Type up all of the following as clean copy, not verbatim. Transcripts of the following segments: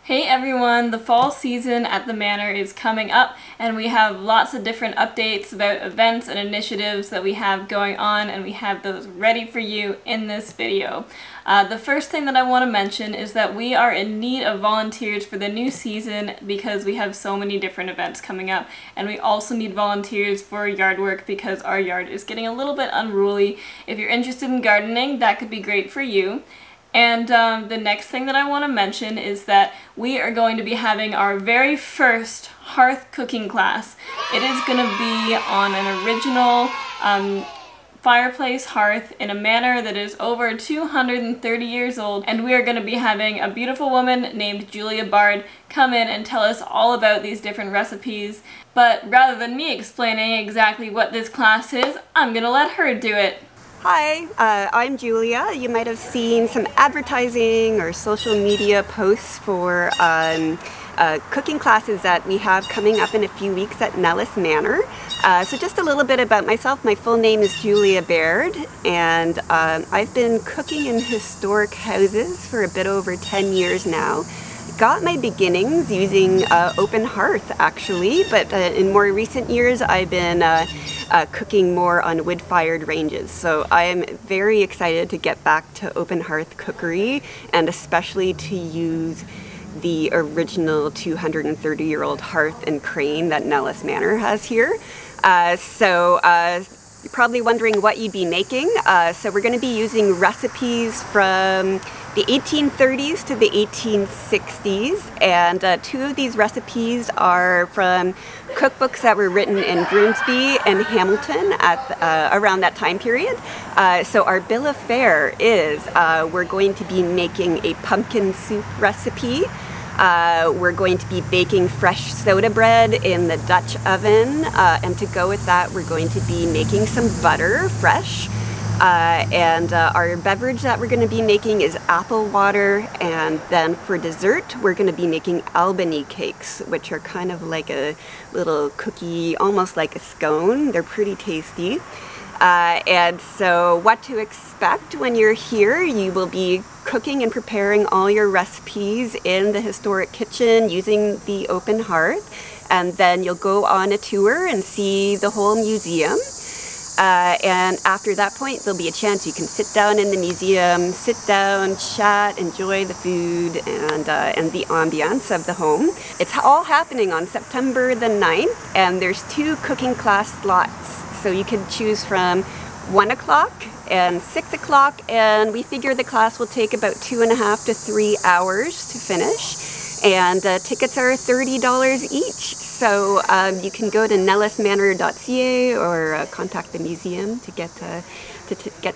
Hey everyone, the fall season at the Manor is coming up and we have lots of different updates about events and initiatives that we have going on, and we have those ready for you in this video. The first thing that I want to mention is that we are in need of volunteers for the new season because we have so many different events coming up, and we also need volunteers for yard work because our yard is getting a little bit unruly. If you're interested in gardening, that could be great for you. And the next thing that I want to mention is that we are going to be having our very first hearth cooking class. It is going to be on an original fireplace hearth in a manor that is over 230 years old, and we are going to be having a beautiful woman named Baird come in and tell us all about these different recipes. But rather than me explaining exactly what this class is, I'm going to let her do it. Hi, I'm Julia. You might have seen some advertising or social media posts for cooking classes that we have coming up in a few weeks at Nelles Manor. So just a little bit about myself. My full name is Julia Baird, and I've been cooking in historic houses for a bit over 10 years now. Got my beginnings using open hearth actually, but in more recent years I've been cooking more on wood-fired ranges. So I am very excited to get back to open hearth cookery, and especially to use the original 230-year-old hearth and crane that Nelles Manor has here. You're probably wondering what you'd be making. So we're going to be using recipes from the 1830s to the 1860s, and two of these recipes are from cookbooks that were written in Grimsby and Hamilton at around that time period. So our bill of fare is we're going to be making a pumpkin soup recipe. We're going to be baking fresh soda bread in the Dutch oven, and to go with that we're going to be making some butter, fresh. Our beverage that we're going to be making is apple water, and then for dessert we're going to be making Albany cakes, which are kind of like a little cookie, almost like a scone. They're pretty tasty. And so what to expect when you're here: you will be cooking and preparing all your recipes in the historic kitchen using the open hearth, and then you'll go on a tour and see the whole museum. And after that point there'll be a chance you can sit down in the museum, sit down, chat, enjoy the food and the ambiance of the home. It's all happening on September the 9th, and there's 2 cooking class slots. So you can choose from 1 o'clock and 6 o'clock, and we figure the class will take about 2.5 to 3 hours to finish, and tickets are $30 each. So you can go to nellesmanor.ca or contact the museum to get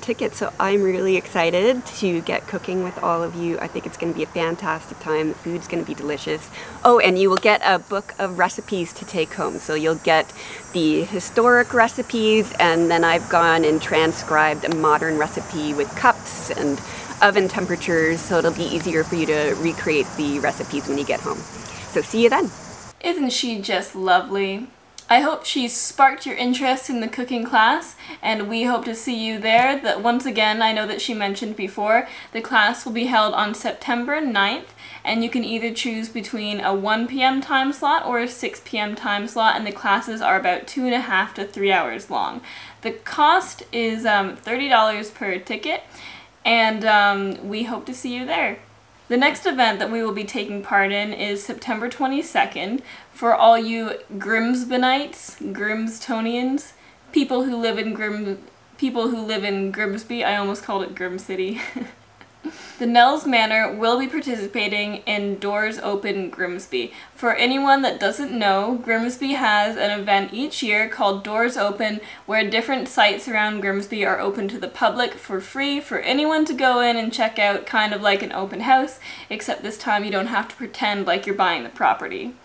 tickets. So I'm really excited to get cooking with all of you. I think it's going to be a fantastic time. The food's going to be delicious. Oh, and you will get a book of recipes to take home. So you'll get the historic recipes, and then I've gone and transcribed a modern recipe with cups and oven temperatures, so it'll be easier for you to recreate the recipes when you get home. So see you then. Isn't she just lovely? I hope she sparked your interest in the cooking class, and we hope to see you there. That once again, I know that she mentioned before, the class will be held on September 9th, and you can either choose between a 1 p.m. time slot or a 6 p.m. time slot, and the classes are about 2.5 to 3 hours long. The cost is $30 per ticket, and we hope to see you there. The next event that we will be taking part in is September 22nd for all you Grimsbanites, Grimstonians, people who live in Grimsby. I almost called it Grim City. The Nelles Manor will be participating in Doors Open Grimsby. For anyone that doesn't know, Grimsby has an event each year called Doors Open, where different sites around Grimsby are open to the public for free for anyone to go in and check out, kind of like an open house, except this time you don't have to pretend like you're buying the property.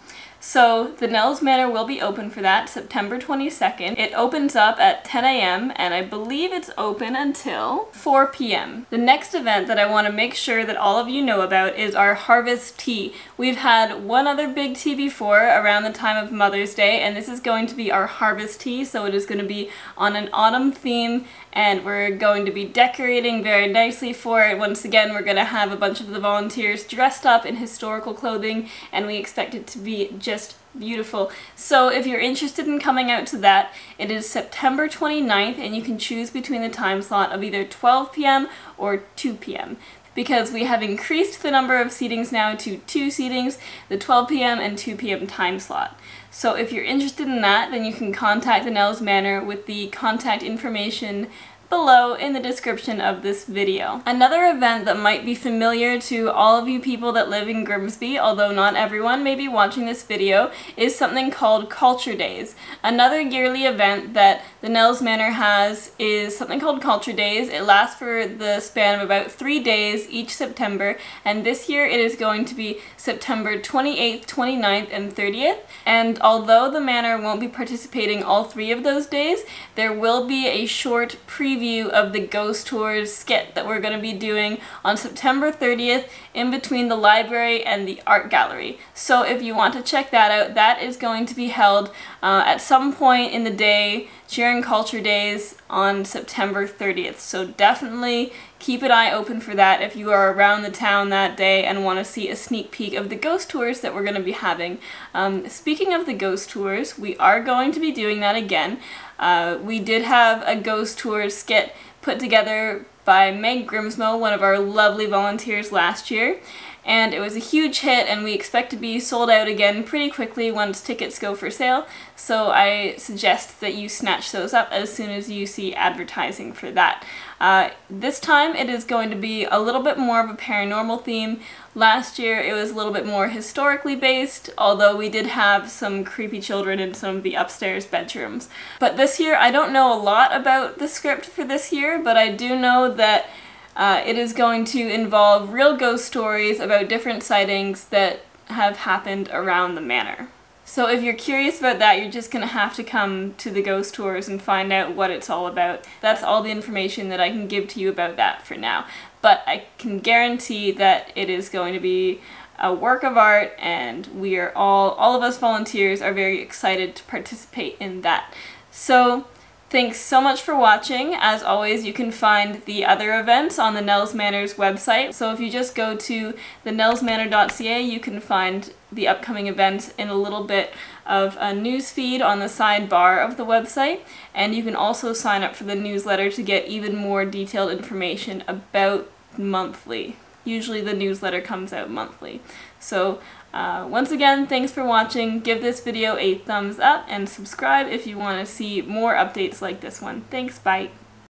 So the Nelles Manor will be open for that September 22nd. It opens up at 10 a.m. and I believe it's open until 4 p.m. The next event that I want to make sure that all of you know about is our Harvest Tea. We've had one other big tea before around the time of Mother's Day, and this is going to be our Harvest Tea, so it is going to be on an autumn theme, and we're going to be decorating very nicely for it. Once again, we're going to have a bunch of the volunteers dressed up in historical clothing, and we expect it to be just beautiful. So if you're interested in coming out to that, it is September 29th, and you can choose between the time slot of either 12 p.m. or 2 p.m. because we have increased the number of seatings now to 2 seatings, the 12 p.m. and 2 p.m. time slot. So if you're interested in that, then you can contact the Nelles Manor with the contact information below in the description of this video. Another event that might be familiar to all of you people that live in Grimsby, although not everyone may be watching this video, is something called Culture Days. Another yearly event that the Nelles Manor has is something called Culture Days. It lasts for the span of about 3 days each September, and this year it is going to be September 28th, 29th, and 30th. And although the Manor won't be participating all 3 of those days, there will be a short preview of the Ghost Tours skit that we're going to be doing on September 30th in between the library and the art gallery. So if you want to check that out, that is going to be held at some point in the day during Culture Days on September 30th. So definitely keep an eye open for that if you are around the town that day and want to see a sneak peek of the ghost tours that we're going to be having. Speaking of the ghost tours, we are going to be doing that again. We did have a ghost tour skit put together by Meg Grimsmo, one of our lovely volunteers last year, and it was a huge hit, and we expect to be sold out again pretty quickly once tickets go for sale, so I suggest that you snatch those up as soon as you see advertising for that. This time it is going to be a little bit more of a paranormal theme. Last year it was a little bit more historically based, although we did have some creepy children in some of the upstairs bedrooms. But this year I don't know a lot about the script for this year, but I do know that it is going to involve real ghost stories about different sightings that have happened around the manor. So if you're curious about that, you're just going to have to come to the ghost tours and find out what it's all about. That's all the information that I can give to you about that for now. But I can guarantee that it is going to be a work of art, and we are all of us volunteers are very excited to participate in that. So thanks so much for watching. As always, you can find the other events on the Nelles Manor's website. So if you just go to thenellesmanor.ca, you can find the upcoming events in a little bit of a news feed on the sidebar of the website. And you can also sign up for the newsletter to get even more detailed information about monthly. Usually the newsletter comes out monthly. So once again, thanks for watching. Give this video a thumbs up and subscribe if you want to see more updates like this one. Thanks, bye.